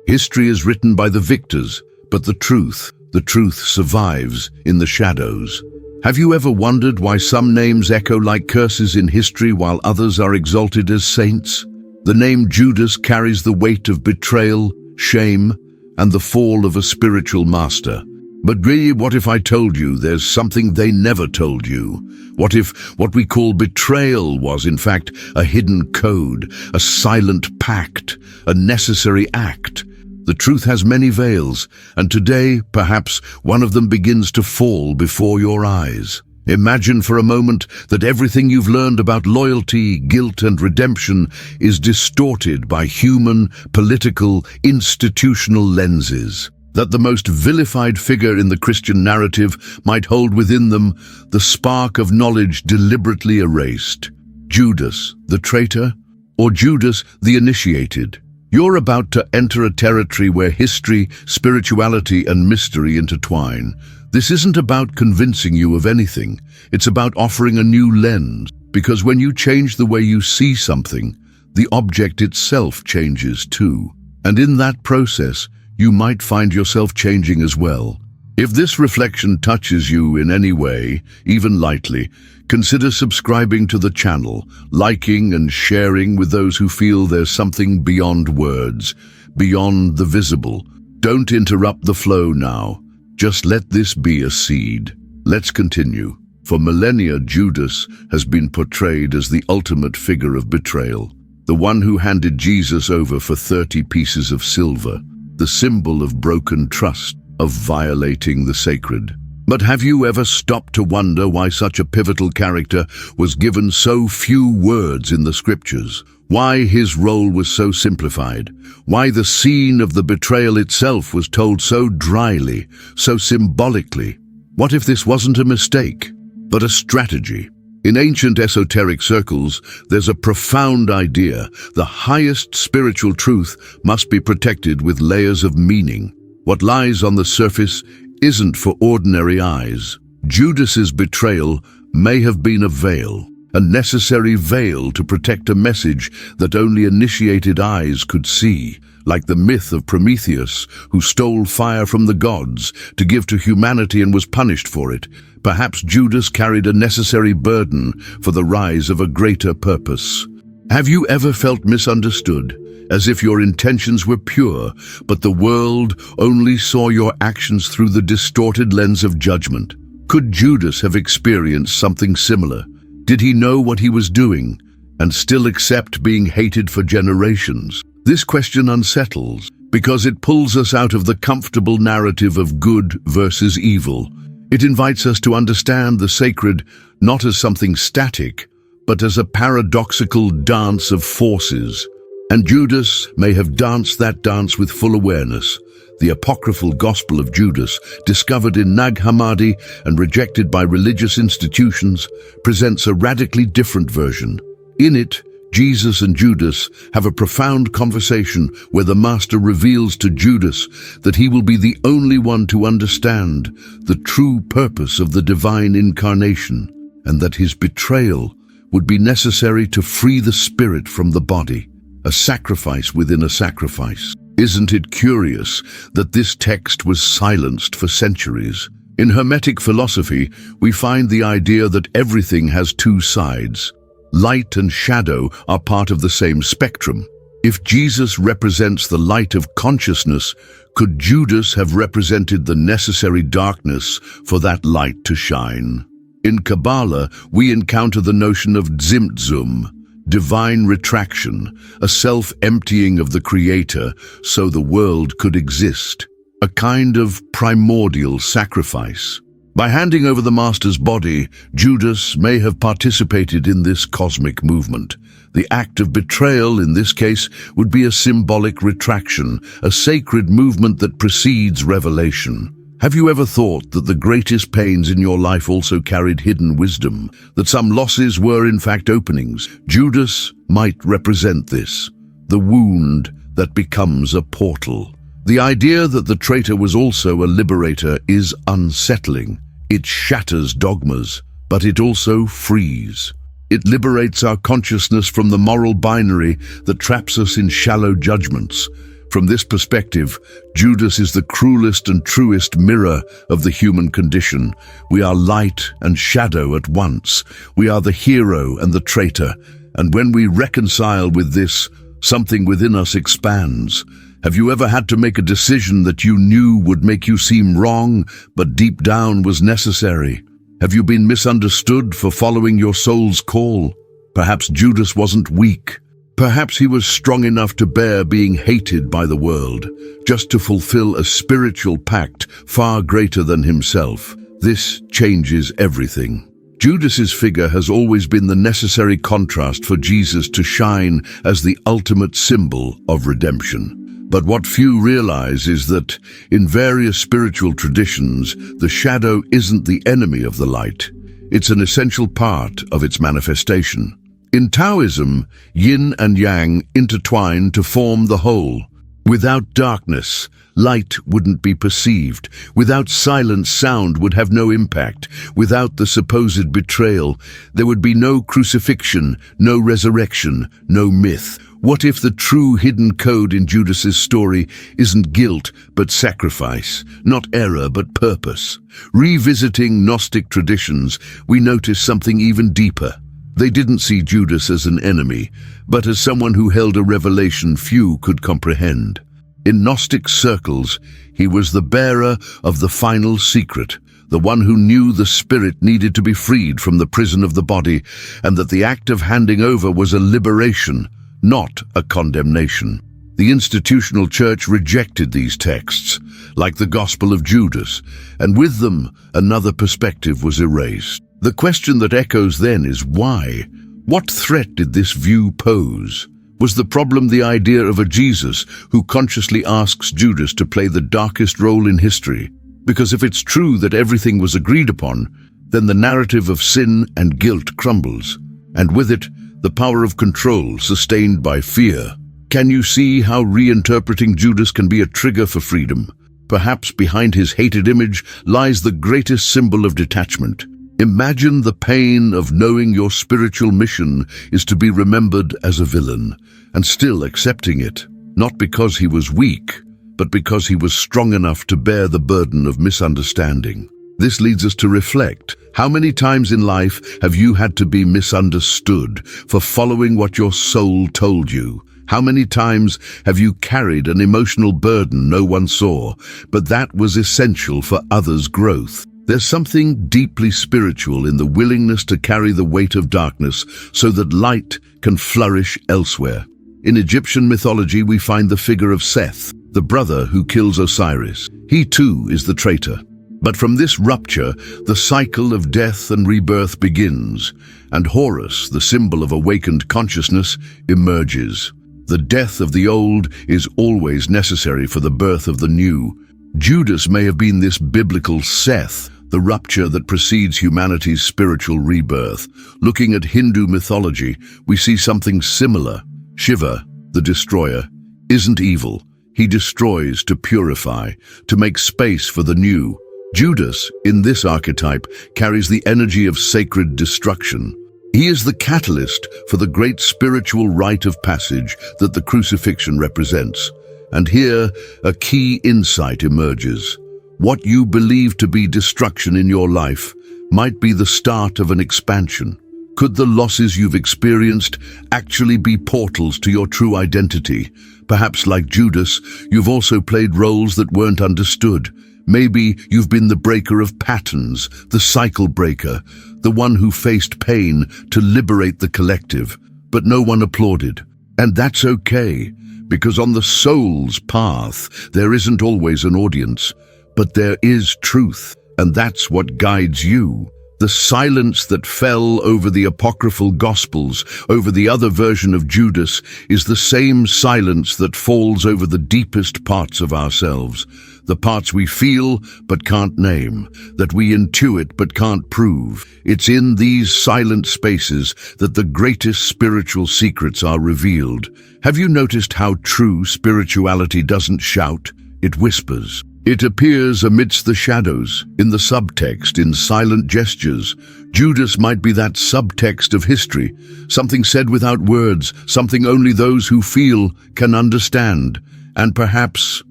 History is written by the victors, but the truth survives in the shadows. Have you ever wondered why some names echo like curses in history while others are exalted as saints? The name Judas carries the weight of betrayal, shame, and the fall of a spiritual master. But really, what if I told you there's something they never told you? What if what we call betrayal was in fact a hidden code, a silent pact, a necessary act? The truth has many veils, and today, perhaps, one of them begins to fall before your eyes. Imagine for a moment that everything you've learned about loyalty, guilt, and redemption is distorted by human, political, institutional lenses. That the most vilified figure in the Christian narrative might hold within them the spark of knowledge deliberately erased. Judas, the traitor, or Judas, the initiated? You're about to enter a territory where history, spirituality, and mystery intertwine. This isn't about convincing you of anything. It's about offering a new lens, because when you change the way you see something, the object itself changes too. And in that process, you might find yourself changing as well. If this reflection touches you in any way, even lightly, consider subscribing to the channel, liking and sharing with those who feel there's something beyond words, beyond the visible. Don't interrupt the flow now. Just let this be a seed. Let's continue. For millennia, Judas has been portrayed as the ultimate figure of betrayal, the one who handed Jesus over for 30 pieces of silver, the symbol of broken trust, of violating the sacred. But have you ever stopped to wonder why such a pivotal character was given so few words in the scriptures? Why his role was so simplified? Why the scene of the betrayal itself was told so dryly, so symbolically? What if this wasn't a mistake, but a strategy? In ancient esoteric circles, there's a profound idea: the highest spiritual truth must be protected with layers of meaning. What lies on the surface isn't for ordinary eyes. Judas's betrayal may have been a veil, a necessary veil to protect a message that only initiated eyes could see, like the myth of Prometheus, who stole fire from the gods to give to humanity and was punished for it. Perhaps Judas carried a necessary burden for the rise of a greater purpose. Have you ever felt misunderstood, as if your intentions were pure, but the world only saw your actions through the distorted lens of judgment? Could Judas have experienced something similar? Did he know what he was doing and still accept being hated for generations? This question unsettles because it pulls us out of the comfortable narrative of good versus evil. It invites us to understand the sacred not as something static, but as a paradoxical dance of forces. And Judas may have danced that dance with full awareness. The apocryphal Gospel of Judas, discovered in Nag Hammadi and rejected by religious institutions, presents a radically different version. In it, Jesus and Judas have a profound conversation where the Master reveals to Judas that he will be the only one to understand the true purpose of the divine incarnation, and that his betrayal would be necessary to free the spirit from the body, a sacrifice within a sacrifice. Isn't it curious that this text was silenced for centuries? In Hermetic philosophy, we find the idea that everything has two sides. Light and shadow are part of the same spectrum. If Jesus represents the light of consciousness, could Judas have represented the necessary darkness for that light to shine? In Kabbalah, we encounter the notion of Tzimtzum, divine retraction, a self-emptying of the Creator so the world could exist, a kind of primordial sacrifice. By handing over the Master's body, Judas may have participated in this cosmic movement. The act of betrayal, in this case, would be a symbolic retraction, a sacred movement that precedes revelation. Have you ever thought that the greatest pains in your life also carried hidden wisdom, that some losses were in fact openings? Judas might represent this, the wound that becomes a portal. The idea that the traitor was also a liberator is unsettling. It shatters dogmas, but it also frees. It liberates our consciousness from the moral binary that traps us in shallow judgments. From this perspective, Judas is the cruelest and truest mirror of the human condition. We are light and shadow at once. We are the hero and the traitor. And when we reconcile with this, something within us expands. Have you ever had to make a decision that you knew would make you seem wrong, but deep down was necessary? Have you been misunderstood for following your soul's call? Perhaps Judas wasn't weak. Perhaps he was strong enough to bear being hated by the world, just to fulfill a spiritual pact far greater than himself. This changes everything. Judas's figure has always been the necessary contrast for Jesus to shine as the ultimate symbol of redemption. But what few realize is that, in various spiritual traditions, the shadow isn't the enemy of the light. It's an essential part of its manifestation. In Taoism, yin and yang intertwine to form the whole. Without darkness, light wouldn't be perceived. Without silence, sound would have no impact. Without the supposed betrayal, there would be no crucifixion, no resurrection, no myth. What if the true hidden code in Judas's story isn't guilt but sacrifice, not error but purpose? Revisiting Gnostic traditions, we notice something even deeper. They didn't see Judas as an enemy, but as someone who held a revelation few could comprehend. In Gnostic circles, he was the bearer of the final secret, the one who knew the spirit needed to be freed from the prison of the body, and that the act of handing over was a liberation, not a condemnation. The institutional church rejected these texts, like the Gospel of Judas, and with them, another perspective was erased. The question that echoes then is why? What threat did this view pose? Was the problem the idea of a Jesus who consciously asks Judas to play the darkest role in history? Because if it's true that everything was agreed upon, then the narrative of sin and guilt crumbles, and with it, the power of control sustained by fear. Can you see how reinterpreting Judas can be a trigger for freedom? Perhaps behind his hated image lies the greatest symbol of detachment. Imagine the pain of knowing your spiritual mission is to be remembered as a villain, and still accepting it, not because he was weak, but because he was strong enough to bear the burden of misunderstanding. This leads us to reflect. How many times in life have you had to be misunderstood for following what your soul told you? How many times have you carried an emotional burden no one saw, but that was essential for others' growth? There's something deeply spiritual in the willingness to carry the weight of darkness so that light can flourish elsewhere. In Egyptian mythology, we find the figure of Seth, the brother who kills Osiris. He too is the traitor. But from this rupture, the cycle of death and rebirth begins, and Horus, the symbol of awakened consciousness, emerges. The death of the old is always necessary for the birth of the new. Judas may have been this biblical Seth, the rupture that precedes humanity's spiritual rebirth. Looking at Hindu mythology, we see something similar. Shiva, the destroyer, isn't evil. He destroys to purify, to make space for the new. Judas, in this archetype, carries the energy of sacred destruction. He is the catalyst for the great spiritual rite of passage that the crucifixion represents. And here, a key insight emerges. What you believe to be destruction in your life might be the start of an expansion. Could the losses you've experienced actually be portals to your true identity? Perhaps like Judas, you've also played roles that weren't understood. Maybe you've been the breaker of patterns, the cycle breaker, the one who faced pain to liberate the collective, but no one applauded. And that's okay, because on the soul's path, there isn't always an audience, but there is truth, and that's what guides you. The silence that fell over the apocryphal Gospels, over the other version of Judas, is the same silence that falls over the deepest parts of ourselves, the parts we feel but can't name, that we intuit but can't prove. It's in these silent spaces that the greatest spiritual secrets are revealed. Have you noticed how true spirituality doesn't shout? It whispers. It appears amidst the shadows, in the subtext, in silent gestures. Judas might be that subtext of history, something said without words, something only those who feel can understand. And perhaps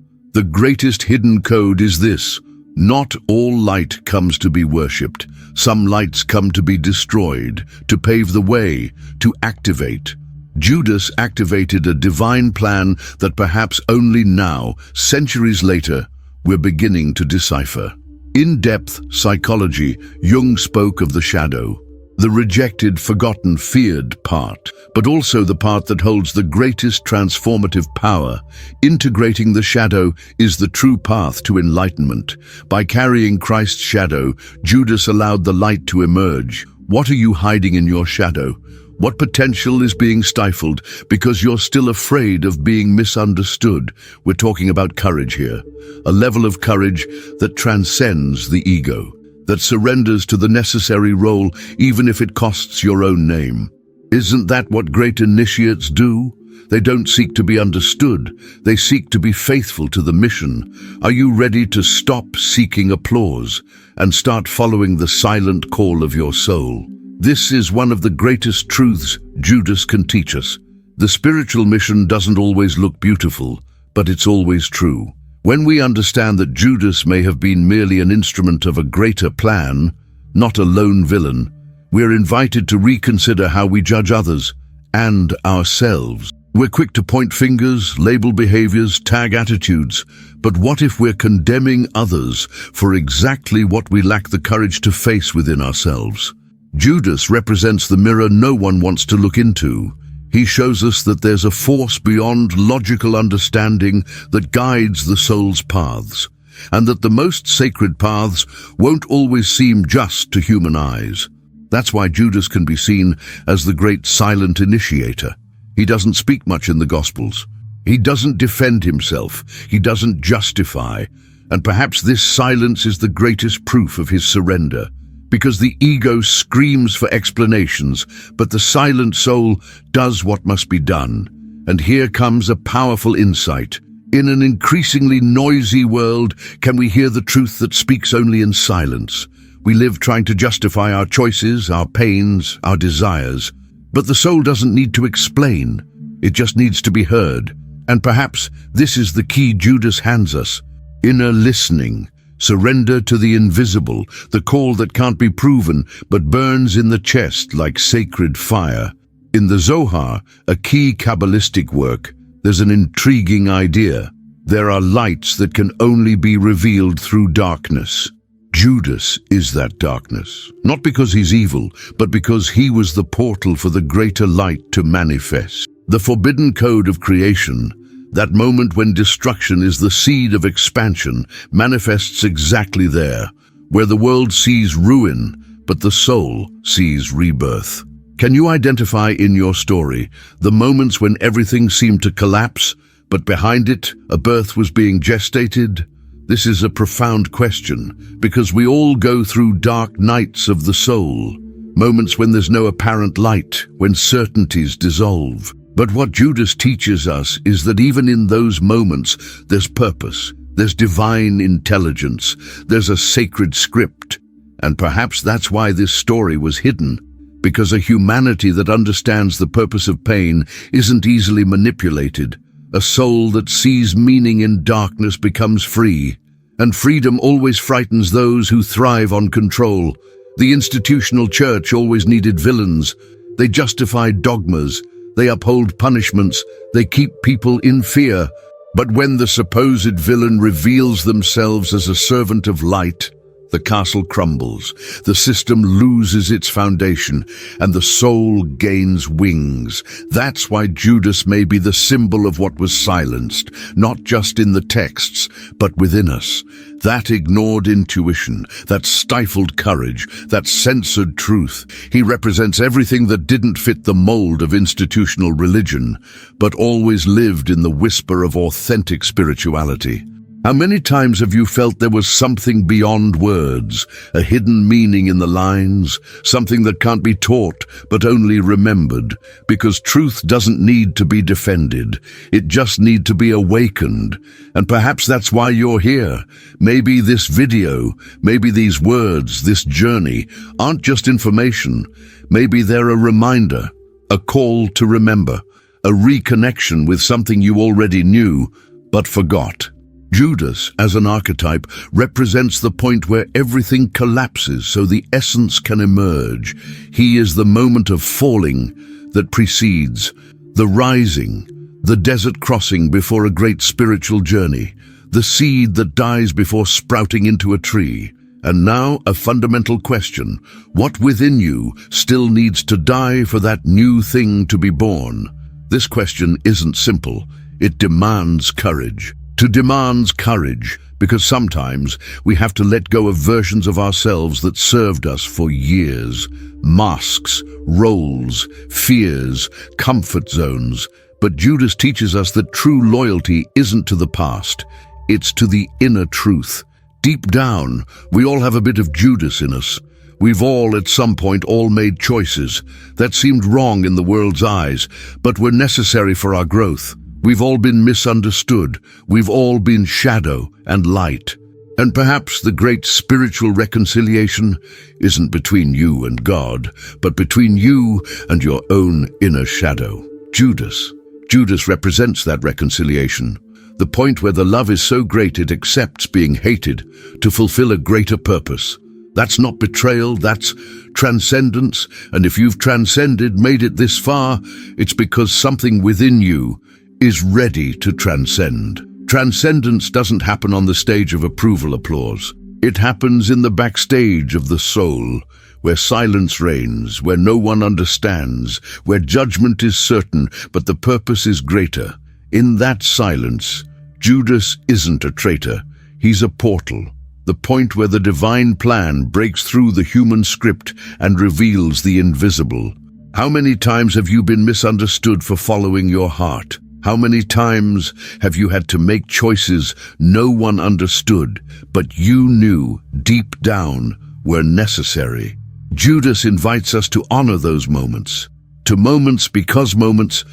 the greatest hidden code is this: not all light comes to be worshipped. Some lights come to be destroyed, to pave the way, to activate. Judas activated a divine plan that perhaps only now, centuries later, we're beginning to decipher. In-depth psychology, Jung spoke of the shadow, the rejected, forgotten, feared part, but also the part that holds the greatest transformative power. Integrating the shadow is the true path to enlightenment. By carrying Christ's shadow, Judas allowed the light to emerge. What are you hiding in your shadow? What potential is being stifled because you're still afraid of being misunderstood? We're talking about courage here, a level of courage that transcends the ego, that surrenders to the necessary role even if it costs your own name. Isn't that what great initiates do? They don't seek to be understood, they seek to be faithful to the mission. Are you ready to stop seeking applause and start following the silent call of your soul? This is one of the greatest truths Judas can teach us. The spiritual mission doesn't always look beautiful, but it's always true. When we understand that Judas may have been merely an instrument of a greater plan, not a lone villain, we're invited to reconsider how we judge others and ourselves. We're quick to point fingers, label behaviors, tag attitudes, but what if we're condemning others for exactly what we lack the courage to face within ourselves? Judas represents the mirror no one wants to look into. He shows us that there's a force beyond logical understanding that guides the soul's paths, and that the most sacred paths won't always seem just to human eyes. That's why Judas can be seen as the great silent initiator. He doesn't speak much in the Gospels. He doesn't defend himself. He doesn't justify. And perhaps this silence is the greatest proof of his surrender. Because the ego screams for explanations, but the silent soul does what must be done. And here comes a powerful insight. In an increasingly noisy world, can we hear the truth that speaks only in silence? We live trying to justify our choices, our pains, our desires. But the soul doesn't need to explain. It just needs to be heard. And perhaps this is the key Judas hands us. Inner listening. Surrender to the invisible, the call that can't be proven but burns in the chest like sacred fire. In the Zohar, a key Kabbalistic work, there's an intriguing idea. There are lights that can only be revealed through darkness. Judas is that darkness, not because he's evil, but because he was the portal for the greater light to manifest. The forbidden code of creation, that moment when destruction is the seed of expansion, manifests exactly there, where the world sees ruin, but the soul sees rebirth. Can you identify in your story the moments when everything seemed to collapse, but behind it, a birth was being gestated? This is a profound question, because we all go through dark nights of the soul, moments when there's no apparent light, when certainties dissolve. But what Judas teaches us is that even in those moments, there's purpose, there's divine intelligence, there's a sacred script. And perhaps that's why this story was hidden, because a humanity that understands the purpose of pain isn't easily manipulated. A soul that sees meaning in darkness becomes free, and freedom always frightens those who thrive on control. The institutional church always needed villains. They justified dogmas. They uphold punishments, they keep people in fear. But when the supposed villain reveals themselves as a servant of light, the castle crumbles, the system loses its foundation, and the soul gains wings. That's why Judas may be the symbol of what was silenced, not just in the texts, but within us. That ignored intuition, that stifled courage, that censored truth. He represents everything that didn't fit the mold of institutional religion, but always lived in the whisper of authentic spirituality. How many times have you felt there was something beyond words, a hidden meaning in the lines, something that can't be taught but only remembered? Because truth doesn't need to be defended, it just needs to be awakened. And perhaps that's why you're here. Maybe this video, maybe these words, this journey, aren't just information. Maybe they're a reminder, a call to remember, a reconnection with something you already knew, but forgot. Judas, as an archetype, represents the point where everything collapses so the essence can emerge. He is the moment of falling that precedes the rising, the desert crossing before a great spiritual journey, the seed that dies before sprouting into a tree. And now, a fundamental question: what within you still needs to die for that new thing to be born? This question isn't simple. It demands courage. It demands courage because sometimes we have to let go of versions of ourselves that served us for years. Masks, roles, fears, comfort zones. But Judas teaches us that true loyalty isn't to the past. It's to the inner truth. Deep down, we all have a bit of Judas in us. We've all, at some point, all made choices that seemed wrong in the world's eyes, but were necessary for our growth. We've all been misunderstood. We've all been shadow and light. And perhaps the great spiritual reconciliation isn't between you and God, but between you and your own inner shadow. Judas represents that reconciliation. The point where the love is so great it accepts being hated to fulfill a greater purpose. That's not betrayal, that's transcendence. And if you've transcended, made it this far, it's because something within you is ready to transcend. Transcendence doesn't happen on the stage of approval applause. It happens in the backstage of the soul, where silence reigns, where no one understands, where judgment is certain, but the purpose is greater. In that silence, Judas isn't a traitor. He's a portal, the point where the divine plan breaks through the human script and reveals the invisible. How many times have you been misunderstood for following your heart? How many times have you had to make choices no one understood, but you knew deep down were necessary? Judas invites us to honor those moments, to moments because moments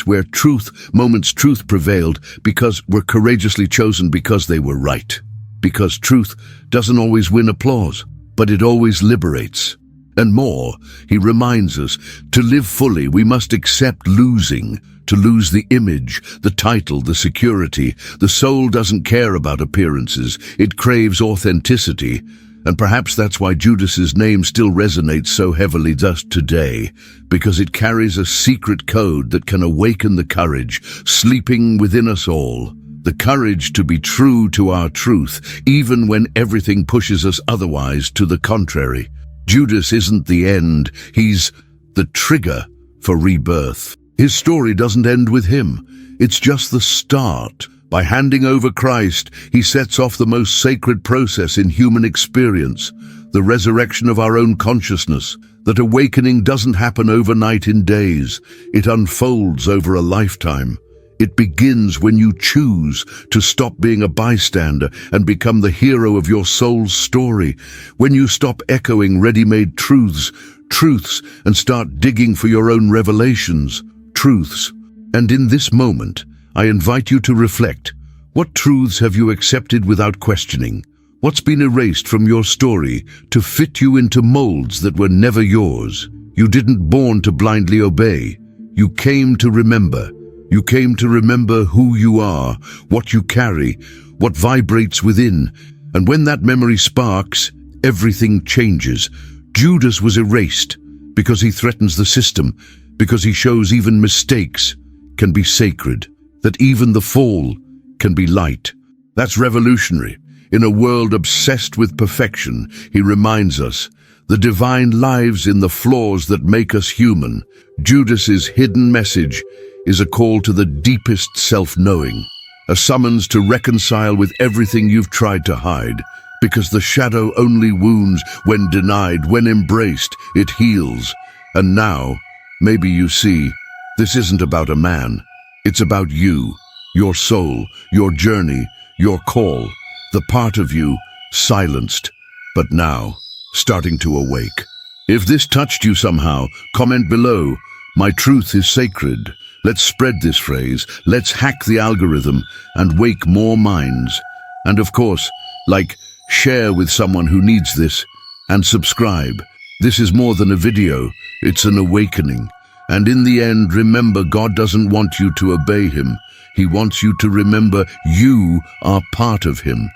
where truth prevailed, because were courageously chosen because they were right. Because truth doesn't always win applause, but it always liberates. And more, he reminds us, to live fully we must accept losing, to lose the image, the title, the security. The soul doesn't care about appearances, it craves authenticity. And perhaps that's why Judas's name still resonates so heavily just today, because it carries a secret code that can awaken the courage sleeping within us all. The courage to be true to our truth, even when everything pushes us otherwise to the contrary. Judas isn't the end, he's the trigger for rebirth. His story doesn't end with him, it's just the start. By handing over Christ, he sets off the most sacred process in human experience, the resurrection of our own consciousness. That awakening doesn't happen overnight in days, it unfolds over a lifetime. It begins when you choose to stop being a bystander and become the hero of your soul's story, when you stop echoing ready-made truths, and start digging for your own revelations, truths. And in this moment, I invite you to reflect. What truths have you accepted without questioning? What's been erased from your story to fit you into molds that were never yours? You didn't born to blindly obey. You came to remember. You came to remember who you are, what you carry, what vibrates within. And when that memory sparks, everything changes. Judas was erased because he threatens the system, because he shows even mistakes can be sacred, that even the fall can be light. That's revolutionary. In a world obsessed with perfection, he reminds us, the divine lives in the flaws that make us human. Judas's hidden message is a call to the deepest self-knowing, a summons to reconcile with everything you've tried to hide, because the shadow only wounds when denied, when embraced, it heals. And now, maybe you see, this isn't about a man. It's about you, your soul, your journey, your call, the part of you silenced, but now starting to awake. If this touched you somehow, comment below. My truth is sacred. Let's spread this phrase. Let's hack the algorithm and wake more minds. And of course, share with someone who needs this, and subscribe. This is more than a video. It's an awakening. And in the end, remember, God doesn't want you to obey him. He wants you to remember you are part of him.